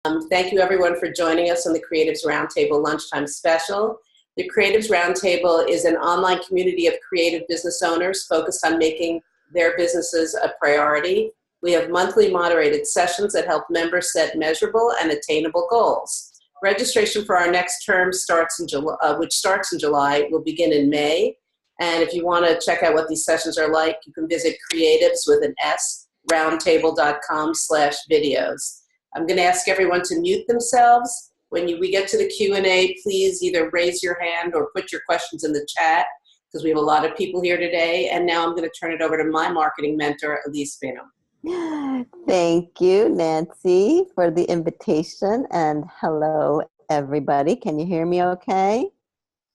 Thank you everyone for joining us on the Creatives Roundtable Lunchtime Special. The Creatives Roundtable is an online community of creative business owners focused on making their businesses a priority. We have monthly moderated sessions that help members set measurable and attainable goals. Registration for our next term starts in July, which starts in July, will begin in May. And if you want to check out what these sessions are like, you can visit creatives with an S, roundtable.com/videos. I'm going to ask everyone to mute themselves. When we get to the Q&A, please either raise your hand or put your questions in the chat because we have a lot of people here today. And now I'm going to turn it over to my marketing mentor, Ilise Benun. Thank you, Nancy, for the invitation. And hello, everybody. Can you hear me okay?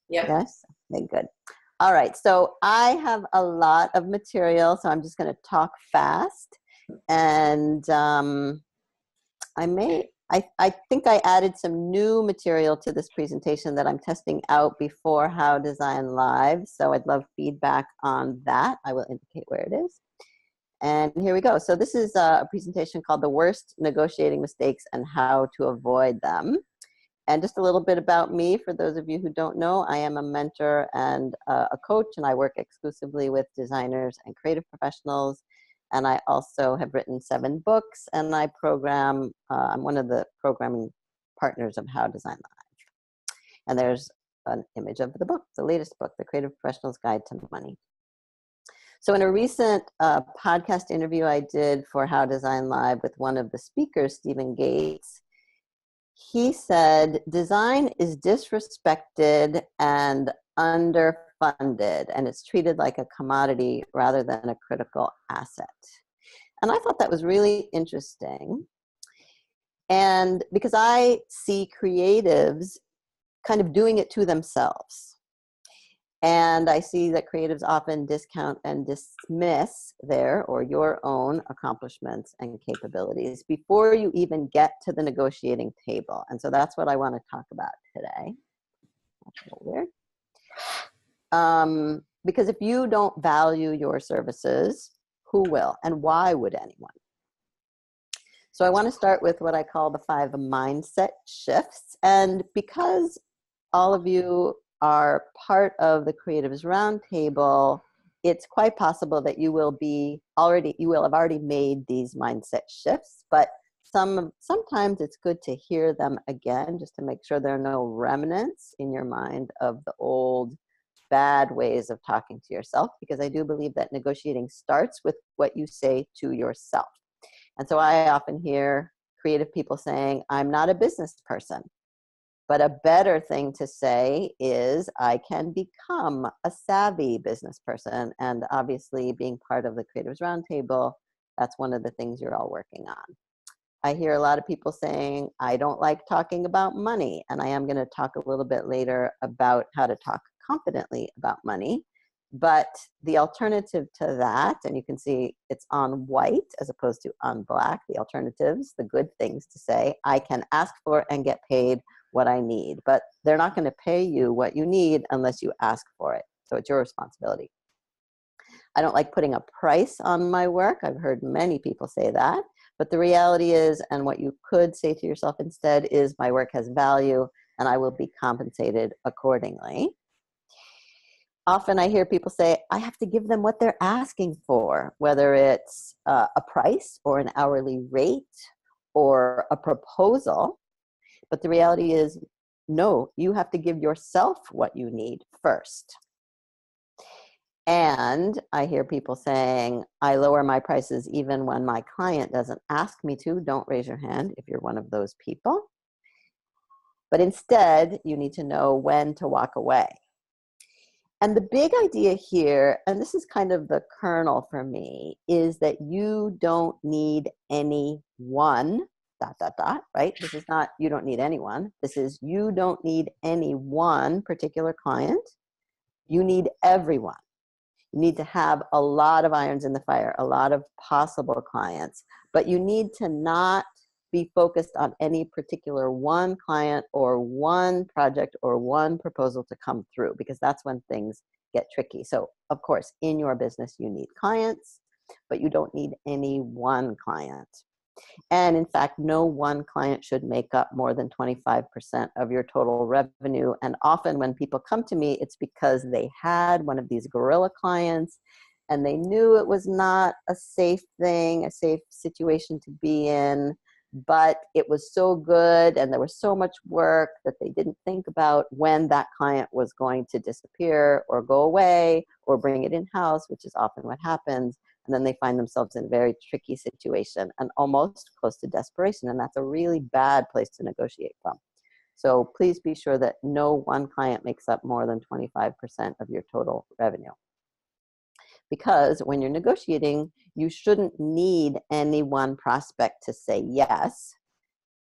Yep. Yes? Okay, good. All right. So I have a lot of material, so I'm just going to talk fast. And I think I added some new material to this presentation that I'm testing out before How Design Live. So I'd love feedback on that. I will indicate where it is. And here we go. So this is a presentation called The Worst Negotiating Mistakes and How to Avoid Them. And just a little bit about me, for those of you who don't know, I am a mentor and a coach, and I work exclusively with designers and creative professionals. And I also have written 7 books, and I program, I'm one of the programming partners of How Design Live. And there's an image of the book, the latest book, The Creative Professional's Guide to Money. So in a recent podcast interview I did for How Design Live with one of the speakers, Stephen Gates, he said, design is disrespected and underfunded, and it's treated like a commodity rather than a critical asset. And I thought that was really interesting. And because I see creatives kind of doing it to themselves. And I see that creatives often discount and dismiss their or your own accomplishments and capabilities before you even get to the negotiating table. And so that's what I want to talk about today. That's a little weird. Because if you don't value your services, who will? And why would anyone? So I want to start with what I call the 5 mindset shifts. And because all of you are part of the Creatives Roundtable, it's quite possible that you will have already made these mindset shifts, but sometimes it's good to hear them again just to make sure there are no remnants in your mind of the old bad ways of talking to yourself, because I do believe that negotiating starts with what you say to yourself. And so I often hear creative people saying, I'm not a business person. But a better thing to say is, I can become a savvy business person. And obviously, being part of the Creatives Roundtable, that's one of the things you're all working on. I hear a lot of people saying, I don't like talking about money. And I am going to talk a little bit later about how to talk confidently about money. But the alternative to that, and you can see it's on white as opposed to on black, the alternatives, the good things to say, I can ask for and get paid what I need, but they're not going to pay you what you need unless you ask for it. So it's your responsibility. I don't like putting a price on my work. I've heard many people say that, but the reality is, and what you could say to yourself instead is, my work has value and I will be compensated accordingly. Often I hear people say, I have to give them what they're asking for, whether it's a price or an hourly rate or a proposal. But the reality is, no, you have to give yourself what you need first. And I hear people saying, I lower my prices even when my client doesn't ask me to. Don't raise your hand if you're one of those people. But instead, you need to know when to walk away. And the big idea here, and this is kind of the kernel for me, is that you don't need anyone, ... right? This is not, you don't need anyone. This is, you don't need any one particular client. You need everyone. You need to have a lot of irons in the fire, a lot of possible clients, but you need to not be focused on any particular one client or one project or one proposal to come through, because that's when things get tricky. So of course, in your business, you need clients, but you don't need any one client. And in fact, no one client should make up more than 25% of your total revenue. And often when people come to me, it's because they had one of these gorilla clients and they knew it was not a safe thing, a safe situation to be in, but it was so good and there was so much work that they didn't think about when that client was going to disappear or go away or bring it in-house, which is often what happens. And then they find themselves in a very tricky situation and almost close to desperation. And that's a really bad place to negotiate from. So please be sure that no one client makes up more than 25% of your total revenue. Because when you're negotiating, you shouldn't need any one prospect to say yes,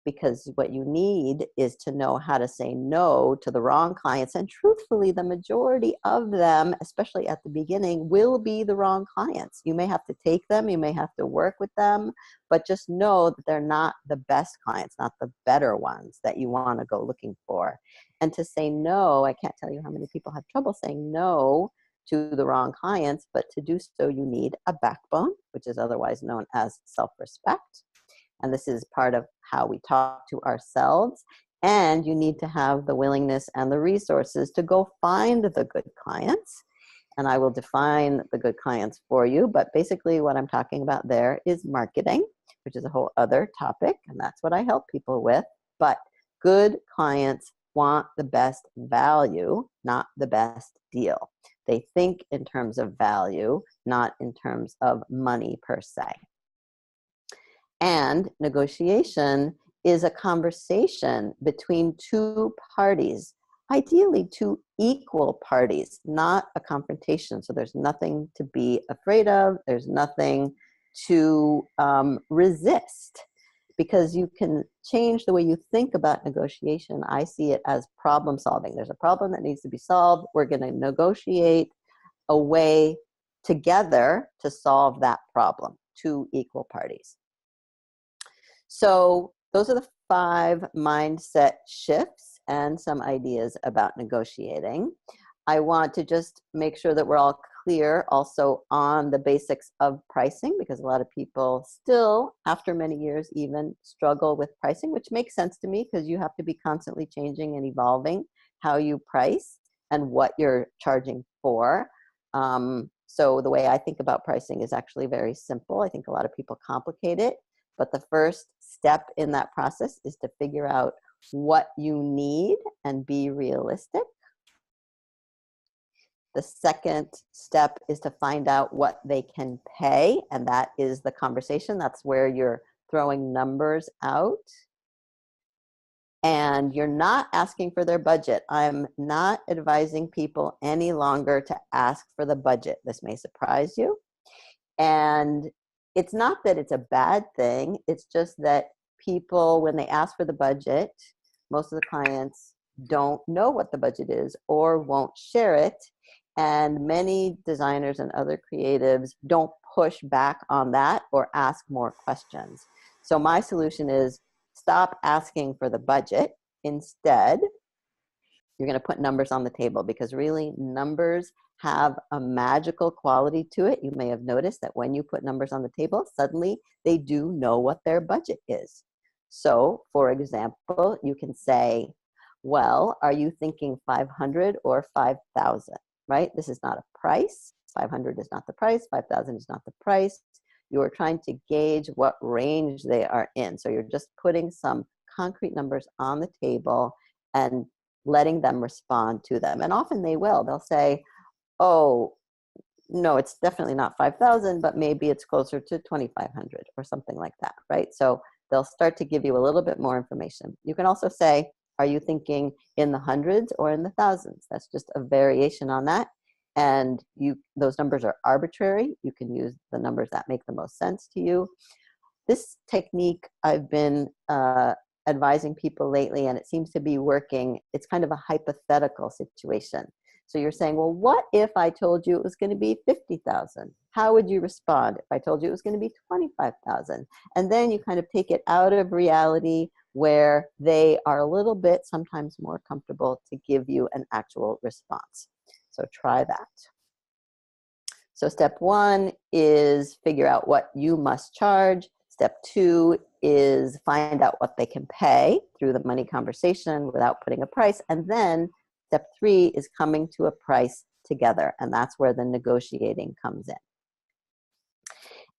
because what you need is to know how to say no to the wrong clients. And truthfully, the majority of them, especially at the beginning, will be the wrong clients. You may have to take them, you may have to work with them, but just know that they're not the best clients, not the better ones that you want to go looking for. And to say no, I can't tell you how many people have trouble saying no to the wrong clients, but to do so, you need a backbone, which is otherwise known as self-respect. And this is part of how we talk to ourselves. And you need to have the willingness and the resources to go find the good clients. And I will define the good clients for you. But basically what I'm talking about there is marketing, which is a whole other topic. And that's what I help people with. But good clients want the best value, not the best deal. They think in terms of value, not in terms of money per se. And negotiation is a conversation between two parties, ideally two equal parties, not a confrontation. So there's nothing to be afraid of. There's nothing to resist, because you can change the way you think about negotiation. I see it as problem solving. There's a problem that needs to be solved. We're going to negotiate a way together to solve that problem, two equal parties. So those are the 5 mindset shifts and some ideas about negotiating. I want to just make sure that we're all clear also on the basics of pricing, because a lot of people still, after many years even, struggle with pricing, which makes sense to me because you have to be constantly changing and evolving how you price and what you're charging for. So the way I think about pricing is actually very simple. I think a lot of people complicate it. But the first step in that process is to figure out what you need and be realistic. The second step is to find out what they can pay, and that is the conversation. That's where you're throwing numbers out. And you're not asking for their budget. I'm not advising people any longer to ask for the budget. This may surprise you. And it's not that it's a bad thing. It's just that people, when they ask for the budget, most of the clients don't know what the budget is or won't share it. And many designers and other creatives don't push back on that or ask more questions. So my solution is stop asking for the budget. Instead, you're going to put numbers on the table, because really numbers have a magical quality to it. You may have noticed that when you put numbers on the table, suddenly they do know what their budget is. So, for example, you can say, well, are you thinking 500 or 5,000, right? This is not a price. 500 is not the price. 5,000 is not the price. You're trying to gauge what range they are in. So you're just putting some concrete numbers on the table and letting them respond to them. And often they will. They'll say, oh, no, it's definitely not 5,000, but maybe it's closer to 2,500 or something like that, right? So they'll start to give you a little bit more information. You can also say, are you thinking in the hundreds or in the thousands? That's just a variation on that. And those numbers are arbitrary. You can use the numbers that make the most sense to you. This technique I've been advising people lately, and it seems to be working. It's kind of a hypothetical situation. So you're saying, well, what if I told you it was going to be 50,000? How would you respond if I told you it was going to be 25,000? And then you kind of take it out of reality, where they are a little bit sometimes more comfortable to give you an actual response. So try that. So step 1 is figure out what you must charge. Step 2 is find out what they can pay through the money conversation without putting a price. And then step 3 is coming to a price together. And that's where the negotiating comes in.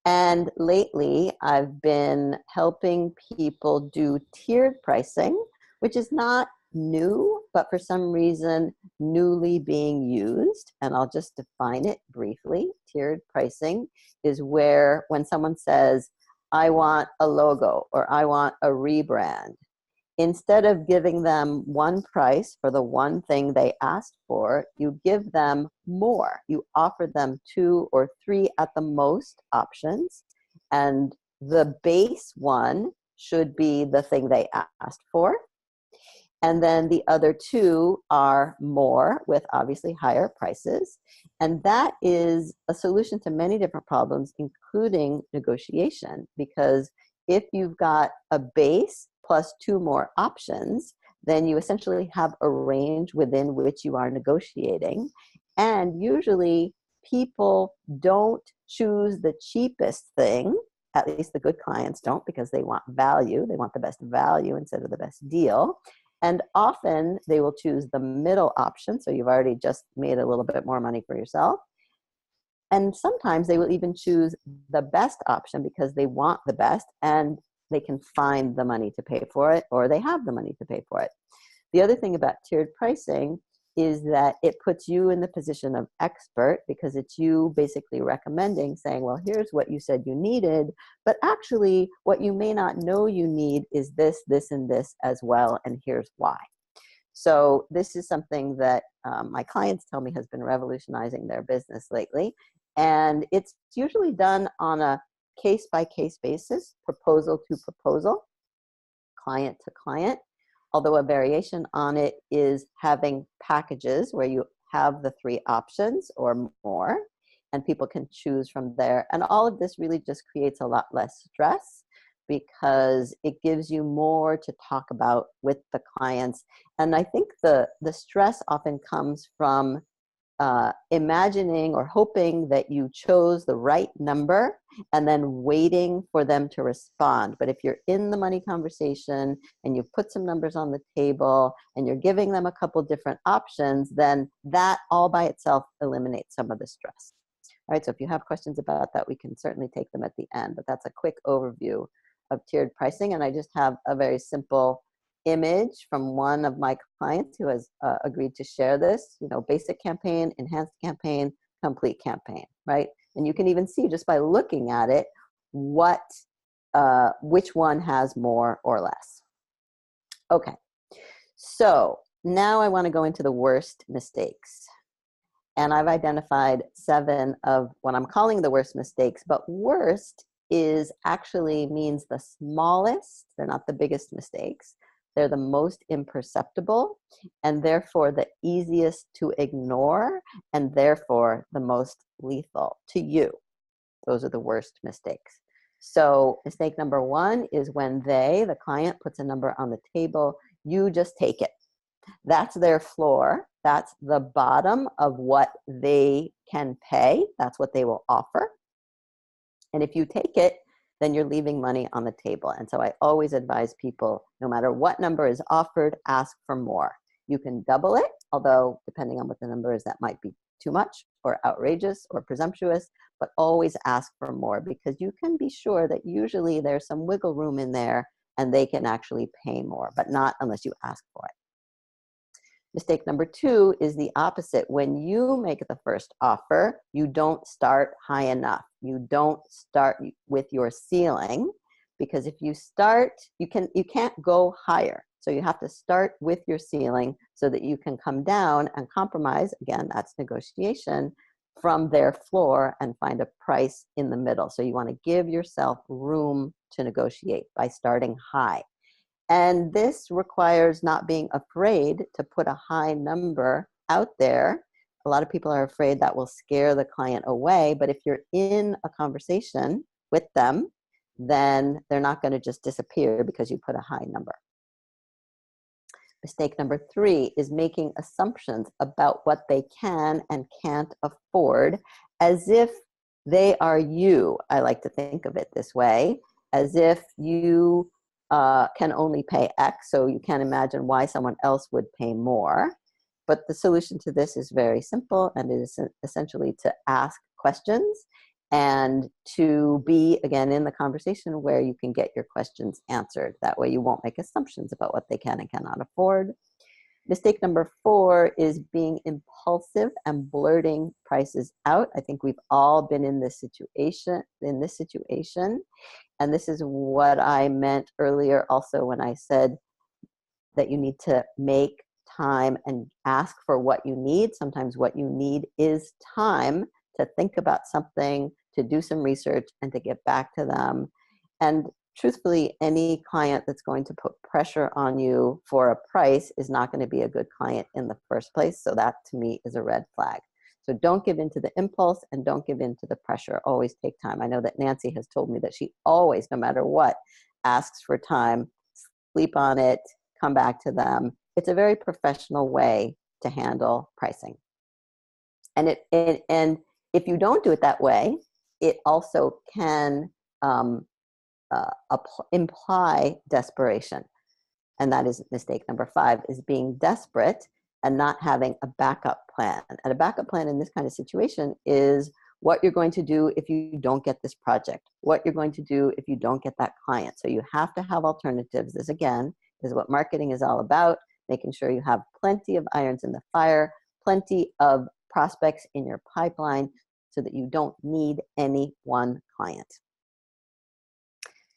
And lately, I've been helping people do tiered pricing, which is not new, but for some reason, newly being used. And I'll just define it briefly. Tiered pricing is where when someone says, I want a logo or I want a rebrand, instead of giving them one price for the one thing they asked for, you give them more. You offer them 2 or 3 at the most options, and the base one should be the thing they asked for. And then the other 2 are more with obviously higher prices. And that is a solution to many different problems, including negotiation, because if you've got a base plus 2 more options, then you essentially have a range within which you are negotiating. And usually people don't choose the cheapest thing, at least the good clients don't, because they want value. They want the best value instead of the best deal. And often they will choose the middle option, so you've already just made a little bit more money for yourself. And sometimes they will even choose the best option because they want the best and they can find the money to pay for it, or they have the money to pay for it. The other thing about tiered pricing is that it puts you in the position of expert, because it's you basically recommending, saying, well, here's what you said you needed, but actually what you may not know you need is this, this, and this as well, and here's why. So this is something that my clients tell me has been revolutionizing their business lately, and it's usually done on a case-by-case basis, proposal to proposal, client to client, although a variation on it is having packages where you have the 3 options or more, and people can choose from there. And all of this really just creates a lot less stress because it gives you more to talk about with the clients. And I think the stress often comes from imagining or hoping that you chose the right number and then waiting for them to respond. But if you're in the money conversation and you put some numbers on the table and you're giving them a couple different options, then that all by itself eliminates some of the stress. All right, so if you have questions about that, we can certainly take them at the end, but that's a quick overview of tiered pricing. And I just have a very simple image from one of my clients who has agreed to share this, basic campaign, enhanced campaign, complete campaign, right? And you can even see just by looking at it which one has more or less. Okay, so now I want to go into the worst mistakes. And I've identified 7 of what I'm calling the worst mistakes, but worst is actually means the smallest. They're not the biggest mistakes. They're the most imperceptible and therefore the easiest to ignore and therefore the most lethal to you. Those are the worst mistakes. So mistake number 1 is when the client puts a number on the table, you just take it. That's their floor. That's the bottom of what they can pay. That's what they will offer. And if you take it, then you're leaving money on the table. And so I always advise people, no matter what number is offered, ask for more. You can double it, although depending on what the number is, that might be too much or outrageous or presumptuous, but always ask for more because you can be sure that usually there's some wiggle room in there and they can actually pay more, but not unless you ask for it. Mistake number 2 is the opposite. When you make the first offer, you don't start high enough. You don't start with your ceiling because if you start, you can't go higher. So you have to start with your ceiling so that you can come down and compromise. Again, that's negotiation from their floor and find a price in the middle. So you want to give yourself room to negotiate by starting high. And this requires not being afraid to put a high number out there. A lot of people are afraid that will scare the client away, but if you're in a conversation with them, then they're not going to just disappear because you put a high number. Mistake number 3 is making assumptions about what they can and can't afford as if they are you. I like to think of it this way. as if you can only pay X, so you can't imagine why someone else would pay more. But the solution to this is very simple, and it is essentially to ask questions and to be, again, in the conversation where you can get your questions answered. That way you won't make assumptions about what they can and cannot afford. Mistake number 4 is being impulsive and blurting prices out. I think we've all been in this situation, and this is what I meant earlier also when I said that you need to make time and ask for what you need. Sometimes what you need is time to think about something, to do some research, and to get back to them. And truthfully, any client that's going to put pressure on you for a price is not going to be a good client in the first place. So that, to me, is a red flag. So don't give in to the impulse and don't give in to the pressure. Always take time. I know that Nancy has told me that she always, no matter what, asks for time, sleep on it, come back to them. It's a very professional way to handle pricing. And if you don't do it that way, it also can imply desperation. And that is mistake number 5, is being desperate and not having a backup plan. And a backup plan in this kind of situation is what you're going to do if you don't get this project, what you're going to do if you don't get that client. So you have to have alternatives. This, again, is what marketing is all about, making sure you have plenty of irons in the fire, plenty of prospects in your pipeline so that you don't need any one client.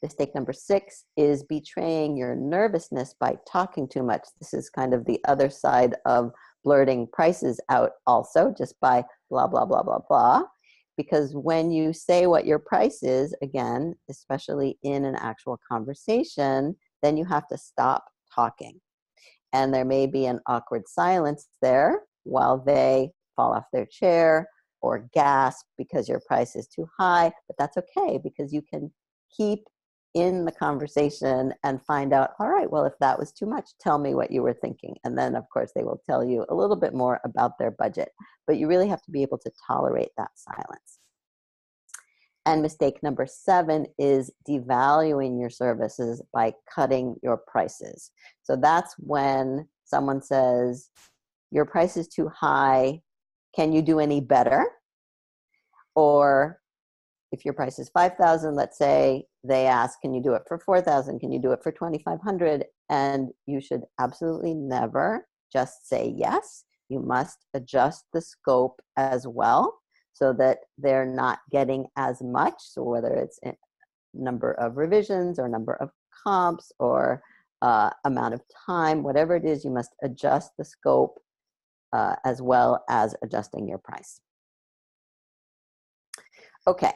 Mistake number 6 is betraying your nervousness by talking too much. This is kind of the other side of blurting prices out also, just by blah, blah, blah, blah, blah. Because when you say what your price is, again, especially in an actual conversation, then you have to stop talking. And there may be an awkward silence there while they fall off their chair or gasp because your price is too high, but that's okay because you can keep in the conversation and find out, all right, well, if that was too much, tell me what you were thinking. And then, of course, they will tell you a little bit more about their budget. But you really have to be able to tolerate that silence. And mistake number 7 is devaluing your services by cutting your prices. So that's when someone says, your price is too high, can you do any better? Or if your price is $5,000, let's say, they ask, can you do it for $4,000? Can you do it for $2,500? And you should absolutely never just say yes. You must adjust the scope as well so that they're not getting as much. So whether it's a number of revisions or number of comps or amount of time, whatever it is, you must adjust the scope as well as adjusting your price. Okay.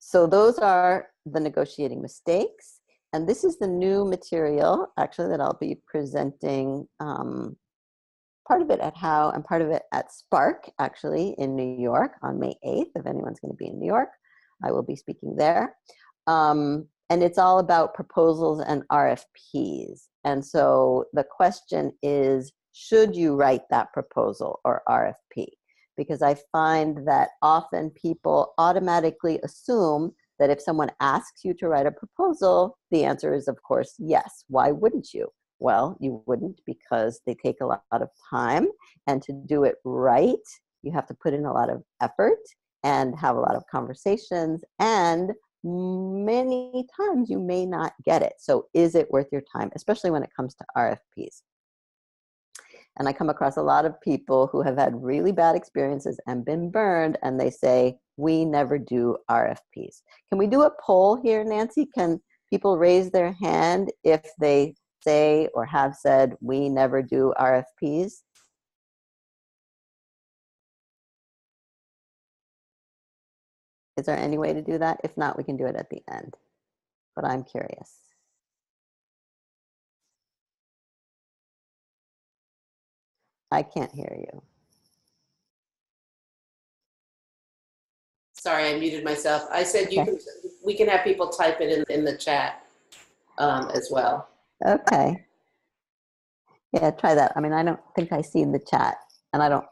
So those are the negotiating mistakes. And this is the new material, actually, that I'll be presenting, part of it at How and part of it at Spark, actually, in New York on May 8th. If anyone's going to be in New York, I will be speaking there. And it's all about proposals and RFPs. And so the question is, should you write that proposal or RFP? Because I find that often people automatically assume that if someone asks you to write a proposal, the answer is, of course, yes. Why wouldn't you? Well, you wouldn't because they take a lot of time. And to do it right, you have to put in a lot of effort and have a lot of conversations. And many times you may not get it. So is it worth your time, especially when it comes to RFPs? And I come across a lot of people who have had really bad experiences and been burned, and they say, we never do RFPs. Can we do a poll here, Nancy? Can people raise their hand if they say or have said, we never do RFPs? Is there any way to do that? If not, we can do it at the end. But I'm curious. I can't hear you. Sorry, I muted myself. I said Okay. we can have people type it in the chat as well. Okay. Yeah, try that. I mean, I don't think I see the chat, and I don't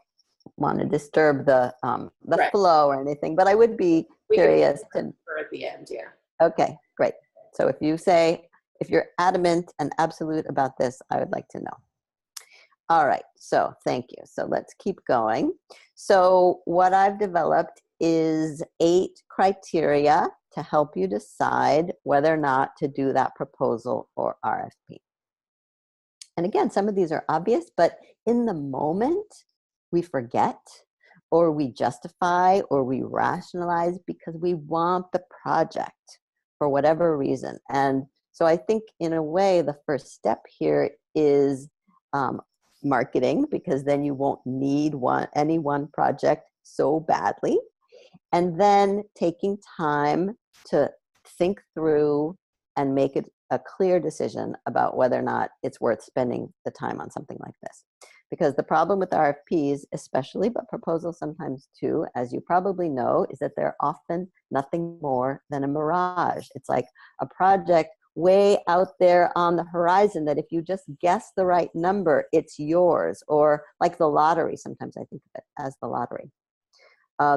want to disturb the Right. flow or anything, but I would be curious to. At the end, yeah. Okay, great. So if you're adamant and absolute about this, I would like to know. All right, so thank you. So let's keep going. So what I've developed is 8 criteria to help you decide whether or not to do that proposal or RFP. And again, some of these are obvious, but in the moment, we forget, or we justify, or we rationalize because we want the project for whatever reason. And so I think in a way, the first step here is marketing, because then you won't need any one project so badly. And then taking time to think through and make it a clear decision about whether or not it's worth spending the time on something like this. Because the problem with RFPs, especially, but proposals sometimes too, as you probably know, is that they're often nothing more than a mirage. It's like a project way out there on the horizon that if you just guess the right number, it's yours. Or like the lottery, sometimes I think of it as the lottery.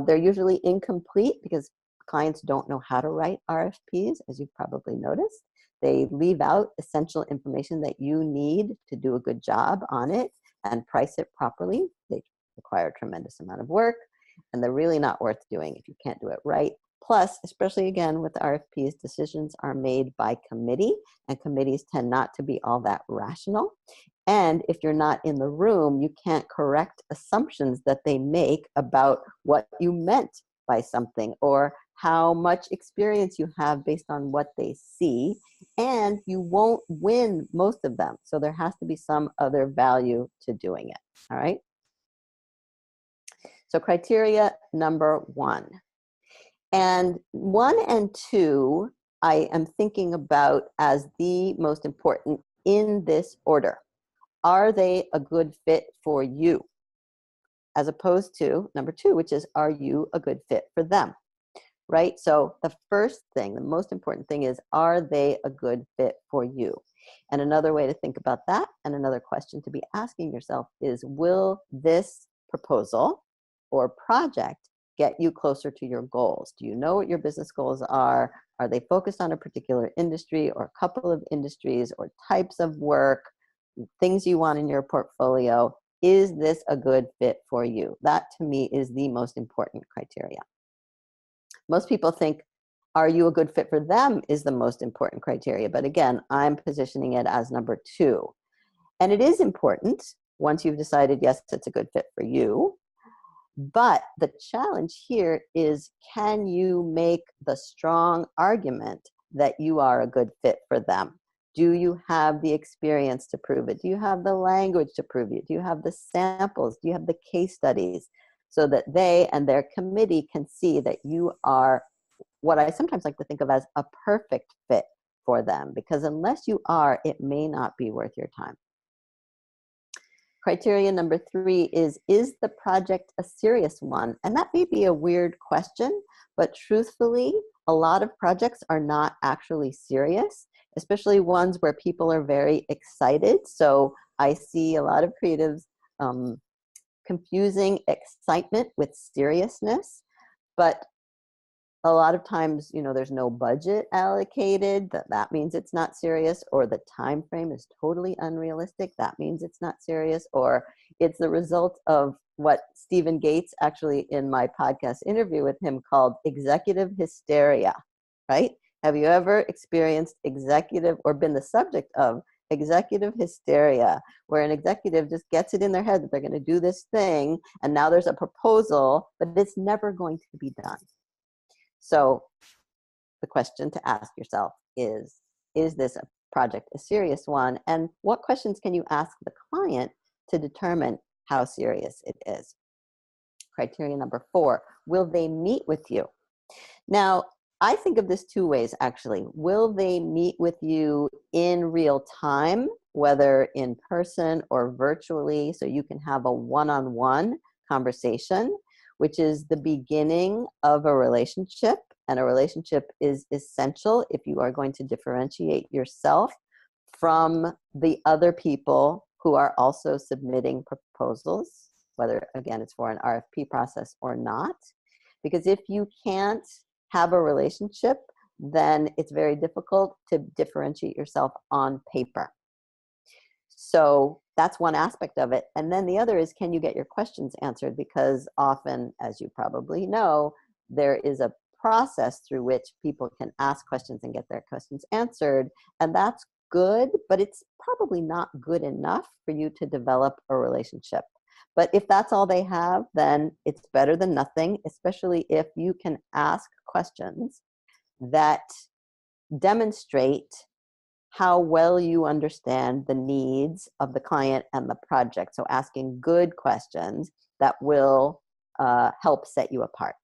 They're usually incomplete because clients don't know how to write RFPs, as you've probably noticed. They leave out essential information that you need to do a good job on it and price it properly. They require a tremendous amount of work, and they're really not worth doing if you can't do it right. Plus, especially again with RFPs, decisions are made by committee, and committees tend not to be all that rational. And if you're not in the room, you can't correct assumptions that they make about what you meant by something or how much experience you have based on what they see. And you won't win most of them. So there has to be some other value to doing it. All right. So criteria number 1. And 1 and 2, I am thinking about as the most important in this order. Are they a good fit for you? As opposed to number 2, which is, are you a good fit for them? Right? So the first thing, the most important thing is, are they a good fit for you? And another way to think about that, and another question to be asking yourself is, will this proposal or project get you closer to your goals? Do you know what your business goals are? Are they focused on a particular industry or a couple of industries or types of work, things you want in your portfolio? Is this a good fit for you? That to me is the most important criteria. Most people think, are you a good fit for them is the most important criteria. But again, I'm positioning it as number 2. And it is important once you've decided, yes, it's a good fit for you. But the challenge here is, can you make the strong argument that you are a good fit for them? Do you have the experience to prove it? Do you have the language to prove it? Do you have the samples? Do you have the case studies? So that they and their committee can see that you are what I sometimes like to think of as a perfect fit for them. Because unless you are, it may not be worth your time. Criteria number 3 is the project a serious one? And that may be a weird question, but truthfully, a lot of projects are not actually serious, especially ones where people are very excited. So I see a lot of creatives confusing excitement with seriousness, but a lot of times, there's no budget allocated. That means it's not serious, or the time frame is totally unrealistic. That means it's not serious, or it's the result of what Stephen Gates, actually in my podcast interview with him, called executive hysteria, right? Have you ever experienced executive or been the subject of executive hysteria, where an executive just gets it in their head that they're going to do this thing, and now there's a proposal, but it's never going to be done? So the question to ask yourself is this a project a serious one? And what questions can you ask the client to determine how serious it is? Criteria number 4, will they meet with you? Now, I think of this 2 ways, actually. Will they meet with you in real time, whether in person or virtually, so you can have a one-on-one conversation, which is the beginning of a relationship. And a relationship is essential if you are going to differentiate yourself from the other people who are also submitting proposals, whether, again, it's for an RFP process or not. Because if you can't have a relationship, then it's very difficult to differentiate yourself on paper. So that's one aspect of it. And then the other is, can you get your questions answered? Because often, as you probably know, there is a process through which people can ask questions and get their questions answered. And that's good, but it's probably not good enough for you to develop a relationship. But if that's all they have, then it's better than nothing, especially if you can ask questions that demonstrate how well you understand the needs of the client and the project. So asking good questions that will help set you apart.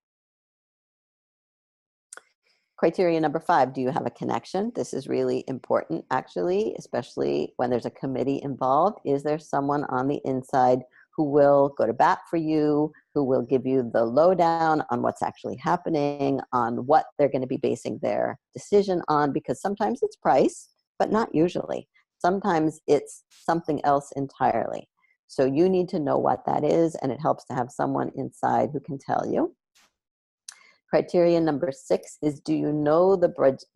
Criteria number 5, do you have a connection? This is really important, actually, especially when there's a committee involved. Is there someone on the inside who will go to bat for you, who will give you the lowdown on what's actually happening, on what they're going to be basing their decision on? Because sometimes it's price, but not usually. Sometimes it's something else entirely. So you need to know what that is, and it helps to have someone inside who can tell you. Criteria number 6 is, do you know the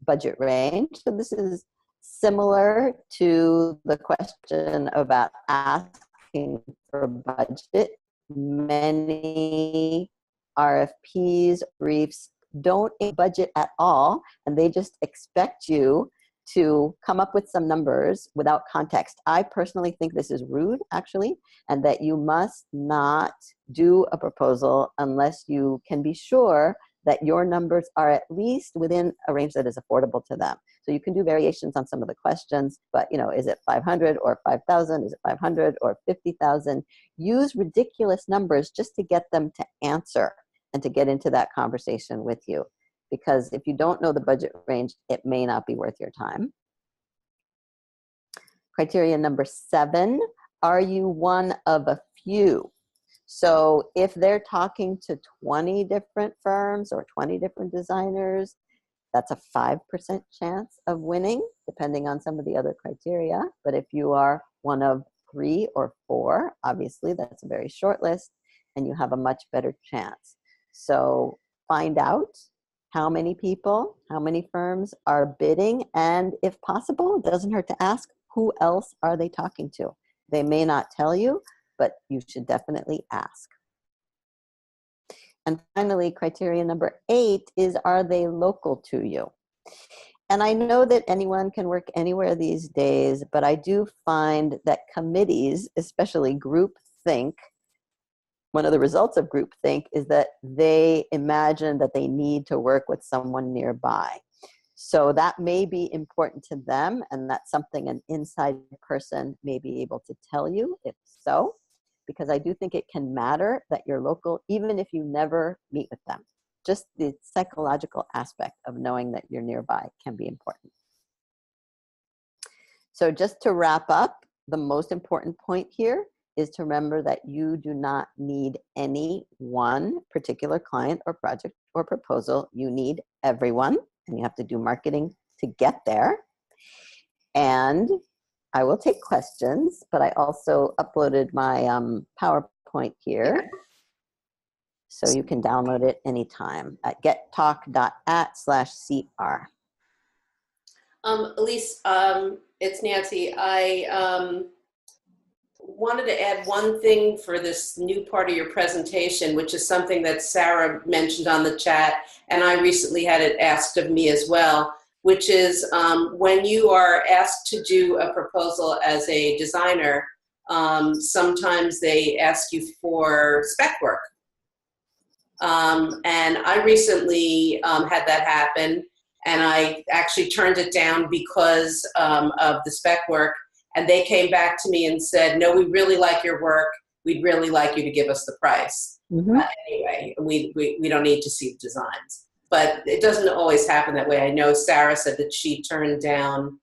budget range? So this is similar to the question about asking for budget. Many RFPs, briefs don't budget at all, and they just expect you to come up with some numbers without context. I personally think this is rude, actually, and that you must not do a proposal unless you can be sure that your numbers are at least within a range that is affordable to them. So you can do variations on some of the questions, but is it 500 or 5,000? Is it 500 or 50,000? Use ridiculous numbers just to get them to answer and to get into that conversation with you. Because if you don't know the budget range, it may not be worth your time. Criteria number 7, are you one of a few? So if they're talking to 20 different firms or 20 different designers, that's a 5% chance of winning, depending on some of the other criteria. But if you are one of 3 or 4, obviously that's a very short list, and you have a much better chance. So find out how many people, how many firms are bidding, and if possible, it doesn't hurt to ask, who else are they talking to? They may not tell you, but you should definitely ask. And finally, criteria number 8 is, are they local to you? And I know that anyone can work anywhere these days, but I do find that committees, especially groupthink, one of the results of groupthink is that they imagine that they need to work with someone nearby. So that may be important to them, and that's something an inside person may be able to tell you, if so, because I do think it can matter that you're local, even if you never meet with them. Just the psychological aspect of knowing that you're nearby can be important. So just to wrap up, the most important point here is to remember that you do not need any one particular client or project or proposal. You need everyone, and you have to do marketing to get there. And I will take questions, but I also uploaded my PowerPoint here. So you can download it anytime at gettalk.at/CR. Ilise, it's Nancy. I wanted to add one thing for this new part of your presentation, which is something that Sarah mentioned on the chat, and I recently had it asked of me as well, which is when you are asked to do a proposal as a designer, sometimes they ask you for spec work. And I recently had that happen, and I actually turned it down because of the spec work. And they came back to me and said, no, we really like your work. We'd really like you to give us the price. Mm-hmm. Anyway, we don't need to see the designs. But it doesn't always happen that way. I know Sarah said that she turned down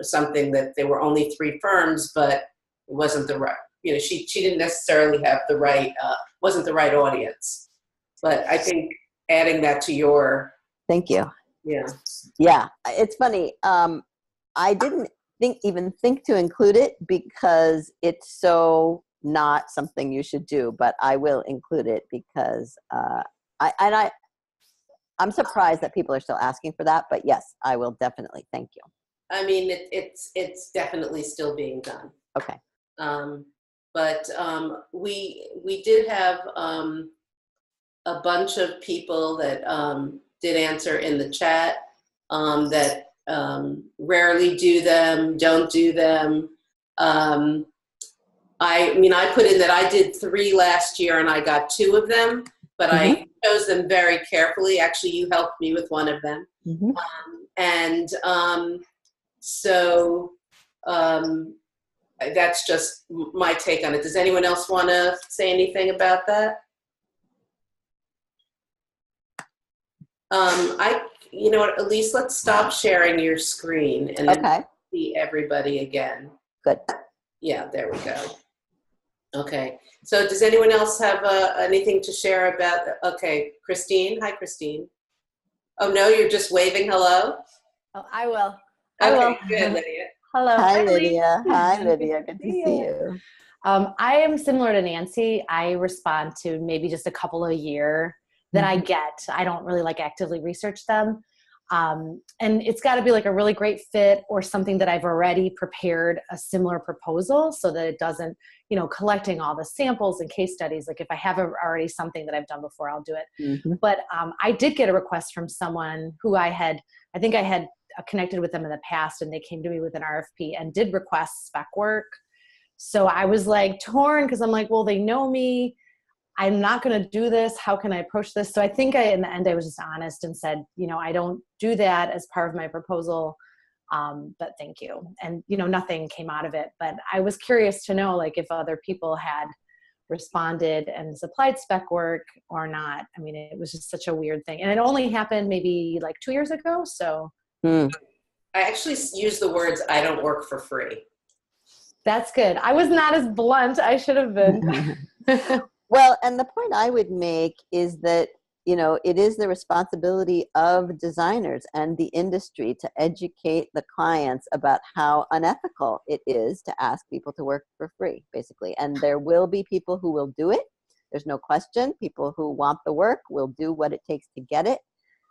something that there were only 3 firms, but it wasn't the right, she didn't necessarily have the right, wasn't the right audience. But I think adding that to your... Thank you. Yeah. Yeah, it's funny. I didn't even think to include it because it's so not something you should do, but I will include it because I I'm surprised that people are still asking for that, but yes, I will definitely. Thank you. I mean, it's definitely still being done. Okay. But we did have a bunch of people that did answer in the chat that rarely do them, don't do them. I mean, I put in that I did 3 last year and I got 2 of them, but I chose them very carefully. Actually, you helped me with one of them. So that's just my take on it. Does anyone else want to say anything about that? You know what, Ilise, let's stop sharing your screen and then see everybody again. Good. Yeah, there we go. Okay. So does anyone else have anything to share about that? Okay, Christine. Hi, Christine. Oh, no, you're just waving hello? Oh, I will. Okay, good, Lydia. Hello. Hi, Lydia. Hi, Lydia. Good to see you. I am similar to Nancy. I respond to maybe just a couple a year that I get. I don't really like actively research them. And it's got to be like a really great fit or something that I've already prepared a similar proposal so that it doesn't, you know, collecting all the samples and case studies. Like if I have already something that I've done before, I'll do it. But I did get a request from someone who I think I had connected with them in the past, and they came to me with an RFP and did request spec work. So I was like torn because I'm like, well, they know me. I'm not going to do this. How can I approach this? So I think in the end, I was just honest and said, you know, I don't do that as part of my proposal, but thank you. And, you know, nothing came out of it. But I was curious to know, like, if other people had responded and supplied spec work or not. I mean, it was just such a weird thing. And it only happened maybe like 2 years ago. So I actually use the words, I don't work for free. That's good. I was not as blunt. I should have been. Well, and the point I would make is that, you know, it is the responsibility of designers and the industry to educate the clients about how unethical it is to ask people to work for free, basically. And there will be people who will do it. There's no question. People who want the work will do what it takes to get it.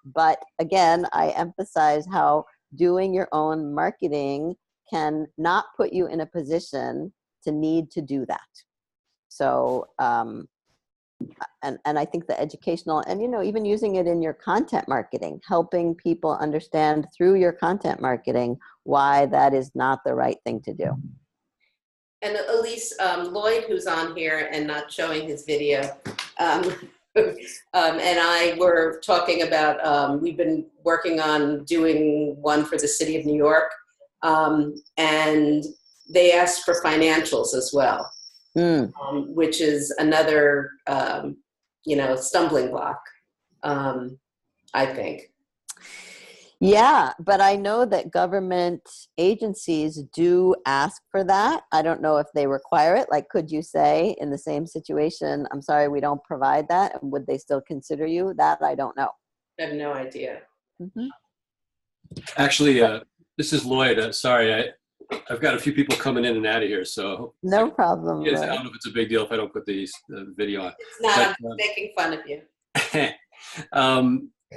But again, I emphasize how doing your own marketing can not put you in a position to need to do that. So, and I think the educational, and, you know, even using it in your content marketing, helping people understand through your content marketing why that is not the right thing to do. And Ilise, Lloyd, who's on here and not showing his video, and I were talking about, we've been working on doing one for the city of New York, and they asked for financials as well. Which is another, you know, stumbling block, I think. Yeah, but I know that government agencies do ask for that. I don't know if they require it. Like, could you say in the same situation, I'm sorry, we don't provide that? And would they still consider you? That I don't know. I have no idea. Actually, this is Lloyd. Sorry, I've got a few people coming in and out of here, so no problem. I don't know if it's a big deal if I don't put the video on. It's not. I'm making fun of you.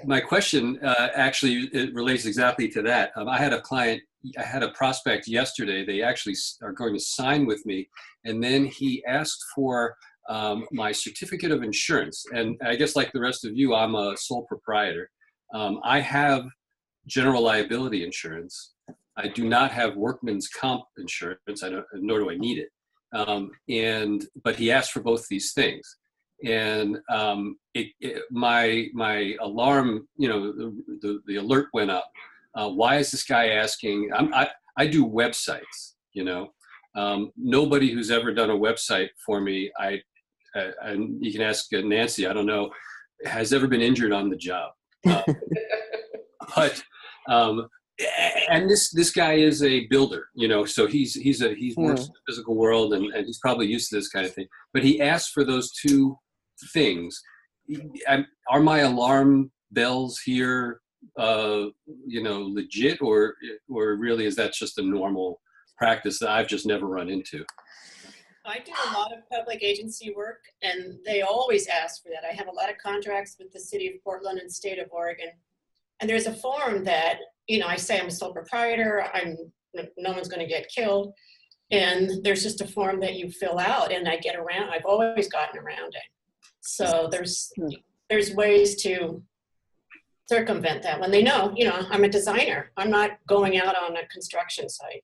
My question actually it relates exactly to that. I had a client, I had a prospect yesterday. They actually are going to sign with me, and then he asked for my certificate of insurance. And I guess like the rest of you, I'm a sole proprietor. I have general liability insurance. I do not have workman's comp insurance, nor do I need it. But he asked for both these things. And my alarm, you know, the alert went up. Why is this guy asking? I do websites, you know. Nobody who's ever done a website for me, and you can ask Nancy, I don't know, has ever been injured on the job. But and this guy is a builder, you know, so he's works in the physical world, and he's probably used to this kind of thing. But he asked for those two things. Are my alarm bells here, you know, legit, or really is that just a normal practice that I've just never run into? I do a lot of public agency work, and they always ask for that. I have a lot of contracts with the city of Portland and state of Oregon. And there's a form that, you know, I say I'm a sole proprietor, no one's going to get killed. And there's just a form that you fill out, and I've always gotten around it. So there's ways to circumvent that when they know, you know, I'm a designer. I'm not going out on a construction site.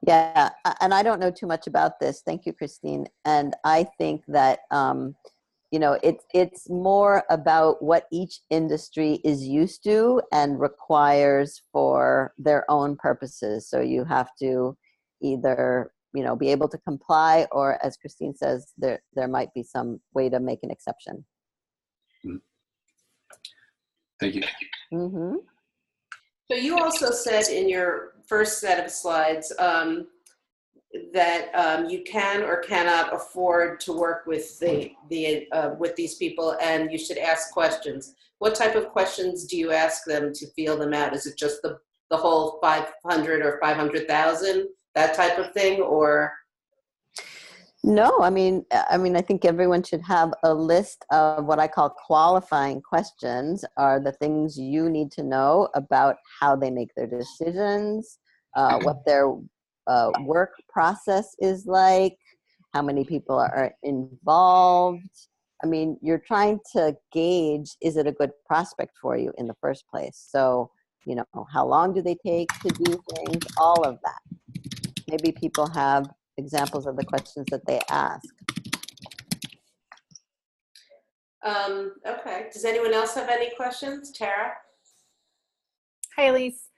Yeah, and I don't know too much about this. Thank you, Christine. And I think that, you know, it's more about what each industry is used to and requires for their own purposes. So you have to either, you know, be able to comply, or as Christine says, there might be some way to make an exception. Thank you. Mm-hmm. So you also said in your first set of slides that you can or cannot afford to work with with these people, and you should ask questions. What type of questions do you ask them to feel them out? Is it just the whole 500 or 500,000, that type of thing, or? No, I mean, I think everyone should have a list of what I call qualifying questions, are the things you need to know about how they make their decisions, what their work process is like, how many people are involved. I mean, you're trying to gauge, is it a good prospect for you in the first place? So, you know, how long do they take to do things? All of that. Maybe people have examples of the questions that they ask. Okay. Does anyone else have any questions? Tara? Hi, Ilise.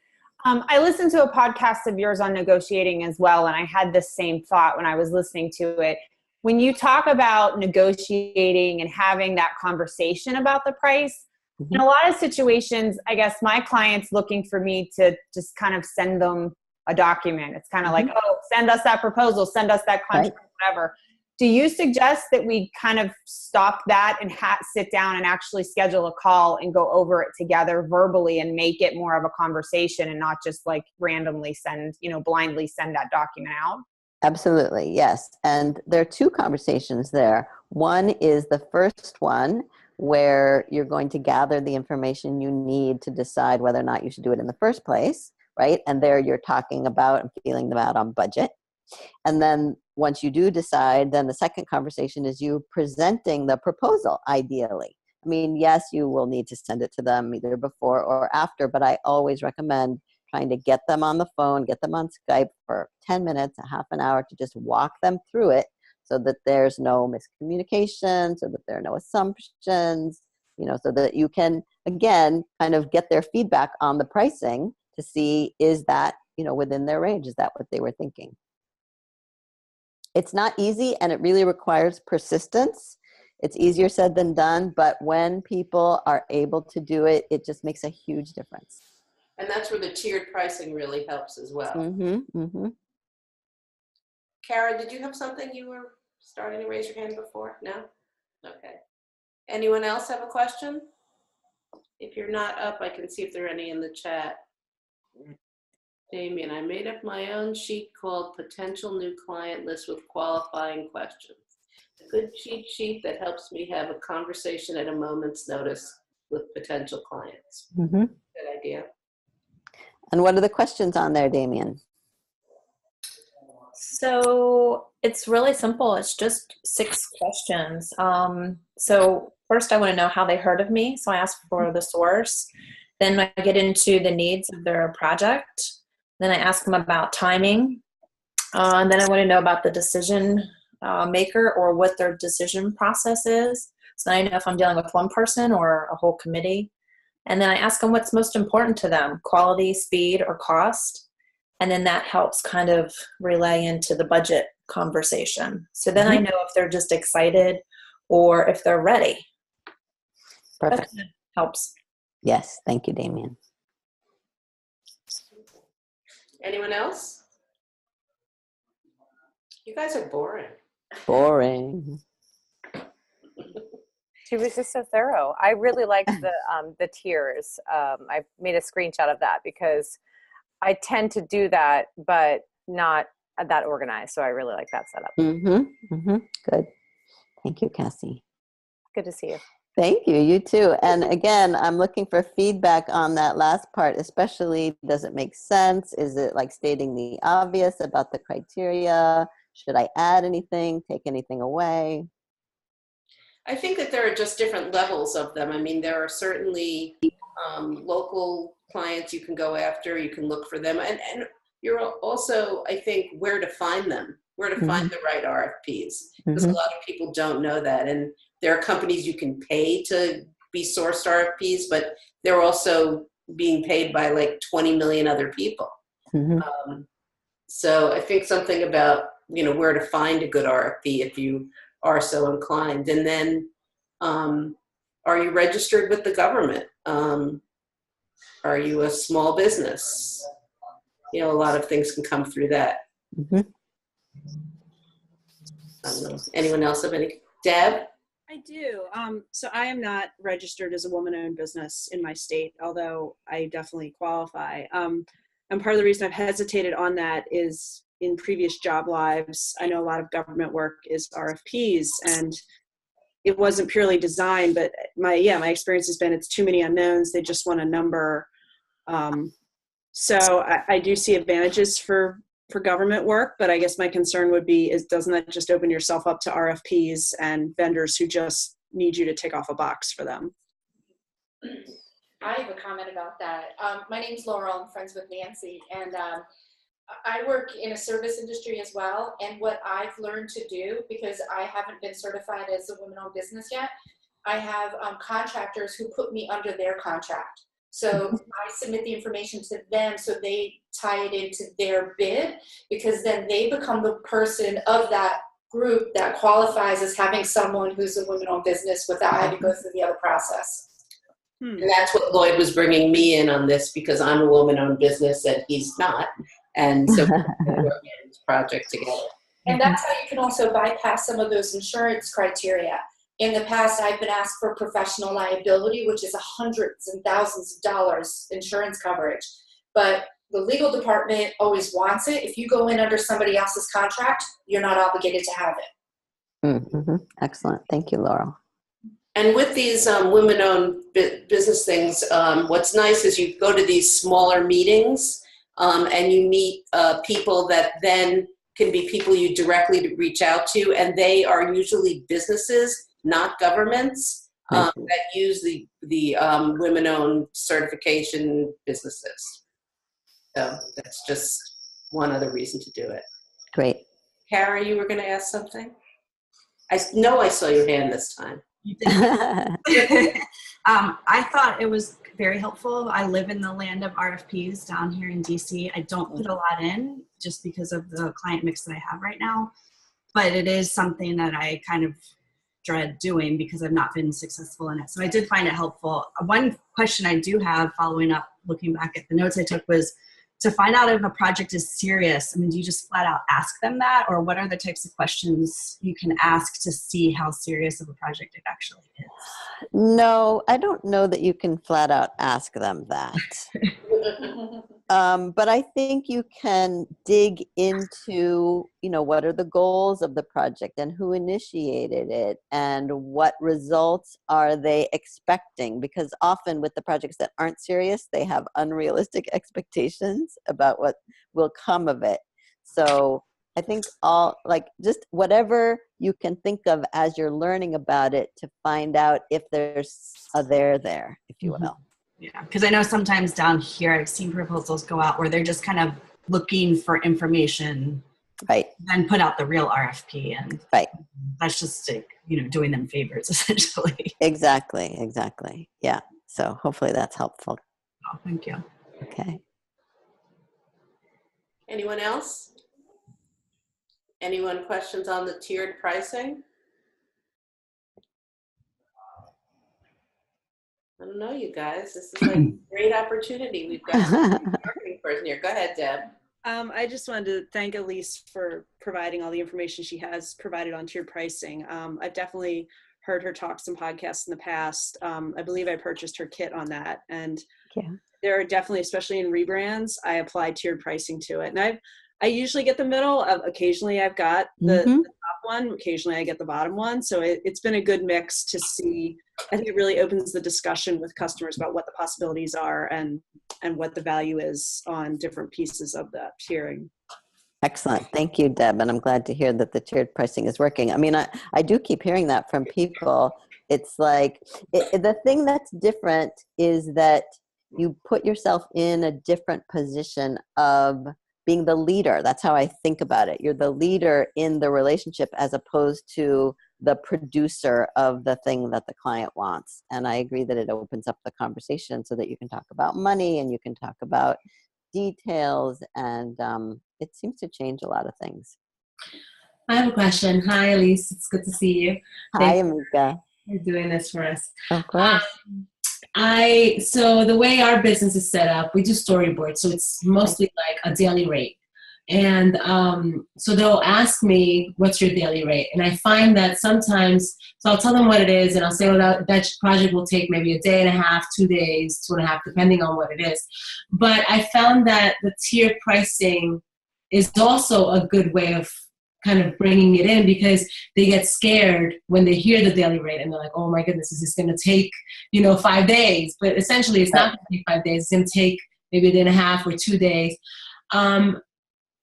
I listened to a podcast of yours on negotiating as well, and I had the same thought when I was listening to it. When you talk about negotiating and having that conversation about the price, in a lot of situations, I guess my client's looking for me to just kind of send them a document. It's kind of like, oh, send us that proposal, send us that contract, whatever. Do you suggest that we kind of stop that and sit down and actually schedule a call and go over it together verbally and make it more of a conversation and not just like randomly send, you know, blindly send that document out? Absolutely, yes. And there are two conversations there. One is the first one where you're going to gather the information you need to decide whether or not you should do it in the first place, right? And there you're talking about and feeling them out on budget. And then once you do decide, then the second conversation is you presenting the proposal, ideally. I mean, yes, you will need to send it to them either before or after, but I always recommend trying to get them on the phone, get them on Skype for 10 minutes, a half an hour to just walk them through it so that there's no miscommunication, so that there are no assumptions, you know, so that you can, again, kind of get their feedback on the pricing to see, is that, you know, within their range? Is that what they were thinking? It's not easy, and it really requires persistence. It's easier said than done, but when people are able to do it, it just makes a huge difference. And that's where the tiered pricing really helps as well. Kara, did you have something you were starting to raise your hand before? No? Okay. Anyone else have a question? If you're not up, I can see if there are any in the chat. Damien, I made up my own sheet called Potential New Client List with Qualifying Questions. A good cheat sheet that helps me have a conversation at a moment's notice with potential clients. Good idea. And what are the questions on there, Damien? So it's really simple. It's just 6 questions. So first I want to know how they heard of me. So I ask for the source. Then I get into the needs of their project. Then I ask them about timing. And then I want to know about the decision maker or what their decision process is. So I know if I'm dealing with one person or a whole committee. And then I ask them what's most important to them, quality, speed, or cost. And then that helps kind of relay into the budget conversation. So then I know if they're just excited or if they're ready. Perfect. That helps. Yes, thank you, Damien. Anyone else? You guys are boring. Boring. She was just so thorough. I really liked the tiers. I made a screenshot of that because I tend to do that, but not that organized. So I really like that setup. Good. Thank you, Cassie. Good to see you. Thank you. You too. And again, I'm looking for feedback on that last part, especially, does it make sense? Is it like stating the obvious about the criteria? Should I add anything, take anything away? I think that there are just different levels of them. I mean, there are certainly local clients you can go after, you can look for them. And you're also, I think, where to find them, where to find the right RFPs. Because a lot of people don't know that. And there are companies you can pay to be sourced RFPs, but they're also being paid by like 20 million other people. So I think something about, where to find a good RFP if you are so inclined. And then, are you registered with the government? Are you a small business? A lot of things can come through that. I don't know. Anyone else have any? Deb? I do. So I am not registered as a woman-owned business in my state, although I definitely qualify. And part of the reason I've hesitated on that is in previous job lives, I know a lot of government work is RFPs, and it wasn't purely design, but my experience has been it's too many unknowns. They just want a number. So I do see advantages for government work, but I guess my concern would be, doesn't that just open yourself up to RFPs and vendors who just need you to tick off a box for them? I have a comment about that. My name's Laurel. I'm friends with Nancy, and I work in a service industry as well. And what I've learned to do, because I haven't been certified as a woman-owned business yet, I have contractors who put me under their contract. So I submit the information to them so they tie it into their bid, because then they become the person of that group that qualifies as having someone who's a woman-owned business without having to go through the other process. And that's what Lloyd was bringing me in on this, because I'm a woman-owned business and he's not. And so we're working on this project together. And that's how you can also bypass some of those insurance criteria. In the past, I've been asked for professional liability, which is hundreds and thousands of dollars insurance coverage. But the legal department always wants it. If you go in under somebody else's contract, you're not obligated to have it. Excellent. Thank you, Laurel. And with these women-owned business things, what's nice is you go to these smaller meetings and you meet people that then can be people you directly reach out to, and they are usually businesses, not governments, that use the women-owned certification businesses. So that's just one other reason to do it. Great. Kara, you were going to ask something? I know I saw your hand this time. You did. I thought it was very helpful. I live in the land of RFPs down here in DC. I don't put a lot in just because of the client mix that I have right now, but it is something that I kind of dread doing because I've not been successful in it. So I did find it helpful. One question I do have following up, looking back at the notes I took, was to find out if a project is serious. I mean, do you just flat out ask them that, or what are the types of questions you can ask to see how serious of a project it actually is? No, I don't know that you can flat out ask them that. But I think you can dig into, what are the goals of the project and who initiated it and what results are they expecting? Because often with the projects that aren't serious, they have unrealistic expectations about what will come of it. So I think just whatever you can think of as you're learning about it to find out if there's a there, if you will. Yeah, because I know sometimes down here I've seen proposals go out where they're just kind of looking for information, right? Then put out the real RFP, and right. That's just doing them favors essentially. Exactly. Yeah. So hopefully that's helpful. Oh, thank you. Okay. Anyone else? Anyone questions on the tiered pricing? I don't know, you guys. This is like a great opportunity. We've got a marketing person here. Go ahead, Deb. I just wanted to thank Ilise for providing all the information she has provided on tiered pricing. I've definitely heard her talks and podcasts in the past. I believe I purchased her kit on that. And there are definitely, especially in rebrands, I applied tiered pricing to it. And I usually get the middle. Occasionally I've got the top one. Occasionally I get the bottom one. So it's been a good mix to see. I think it really opens the discussion with customers about what the possibilities are and what the value is on different pieces of that tiering. Excellent. Thank you, Deb. And I'm glad to hear that the tiered pricing is working. I mean, I do keep hearing that from people. It's like the thing that's different is that you put yourself in a different position of being the leader. That's how I think about it. You're the leader in the relationship as opposed to the producer of the thing that the client wants. And I agree that it opens up the conversation so that you can talk about money and you can talk about details, and it seems to change a lot of things. I have a question. Hi, Ilise. It's good to see you. Hi, Amika. You're doing this for us. Of course. So the way our business is set up, we do storyboards. So it's mostly like a daily rate. And so they'll ask me, what's your daily rate? And I find that sometimes, so I'll tell them what it is, and I'll say, well, that project will take maybe a day and a half, 2 days, 2.5, depending on what it is. But I found that the tiered pricing is also a good way of kind of bringing it in, because they get scared when they hear the daily rate and they're like, oh my goodness, is this going to take, 5 days? But essentially it's not going to take 5 days. It's going to take maybe a day and a half or 2 days.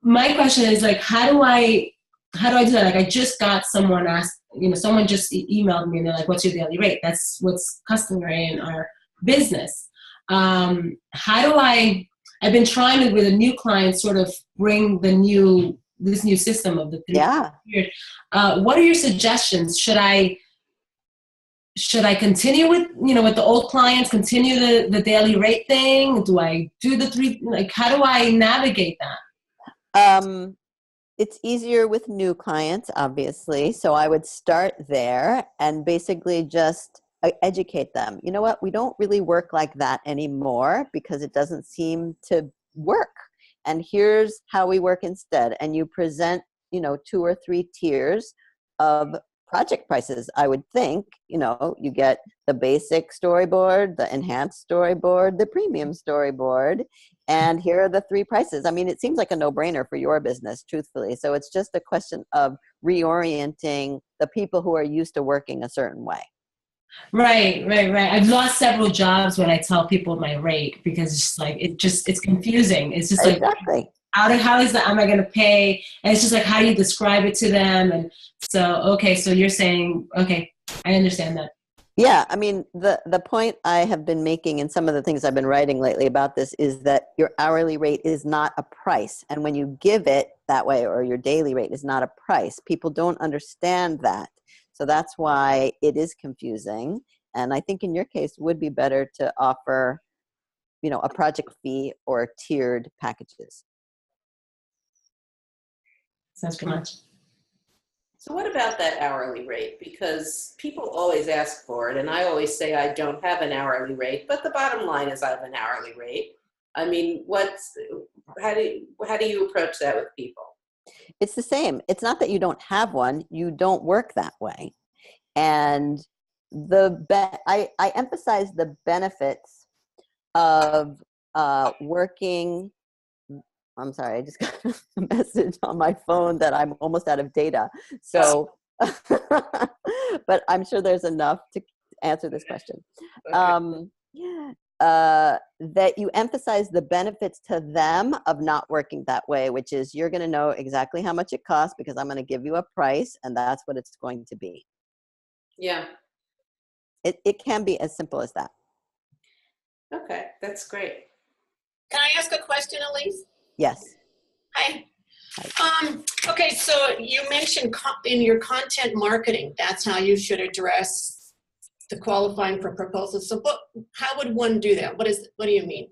My question is, like, how do I do that? Like, I just got someone someone just emailed me and they're like, what's your daily rate? That's what's customary in our business. I've been trying to, with a new client, sort of bring this new system of the three. Yeah. What are your suggestions? Should I continue with, with the old clients, continue the daily rate thing? Do I do the three, like, how do I navigate that? It's easier with new clients, obviously. So I would start there and basically just educate them. You know what? We don't really work like that anymore because it doesn't seem to work. And here's how we work instead. And you present, 2 or 3 tiers of project prices. I would think, you get the basic storyboard, the enhanced storyboard, the premium storyboard, and here are the 3 prices. I mean, it seems like a no-brainer for your business, truthfully. So it's just a question of reorienting the people who are used to working a certain way. Right. I've lost several jobs when I tell people my rate, because it's like, it's confusing. It's just like, exactly. How is that? Am I going to pay? And it's just like, how do you describe it to them? And so, okay, so you're saying, okay, I understand that. Yeah, I mean, the point I have been making in some of the things I've been writing lately about this is that your hourly rate is not a price. And when you give it that way, or your daily rate is not a price, people don't understand that. So that's why it is confusing. And I think in your case, it would be better to offer, a project fee or tiered packages. Sounds pretty much. So what about that hourly rate? Because people always ask for it, and I always say I don't have an hourly rate, but the bottom line is I have an hourly rate. I mean, how do you approach that with people? It's the same. It's not that you don't have one, you don't work that way. And I emphasize the benefits of working. I'm sorry, I just got a message on my phone that I'm almost out of data. So, but I'm sure there's enough to answer this question. Okay. That you emphasize the benefits to them of not working that way, which is you're going to know exactly how much it costs because I'm going to give you a price and that's what it's going to be. Yeah. It can be as simple as that. Okay, that's great. Can I ask a question, Ilise? Yes. Hi. Okay, so you mentioned in your content marketing, that's how you should address the qualifying for proposals. So how would one do that? What do you mean?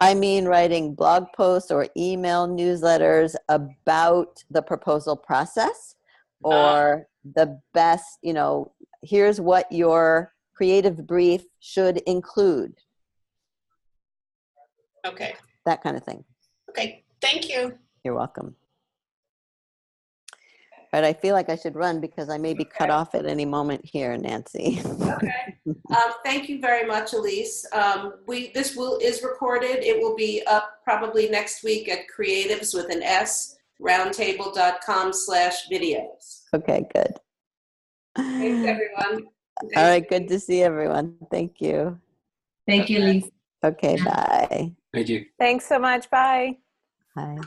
I mean, writing blog posts or email newsletters about the proposal process, or the best, here's what your creative brief should include. Okay. That kind of thing. Okay, thank you. You're welcome. Right, I feel like I should run because I may be cut off at any moment here, Nancy. Okay. Thank you very much, Ilise. This is recorded. It will be up probably next week at Creatives with an S, roundtable.com/videos. Okay, good. Thanks, everyone. All right, good to see everyone. Thank you. Thank you, Lisa. Okay, bye. Thank you. Thanks so much. Bye. Bye.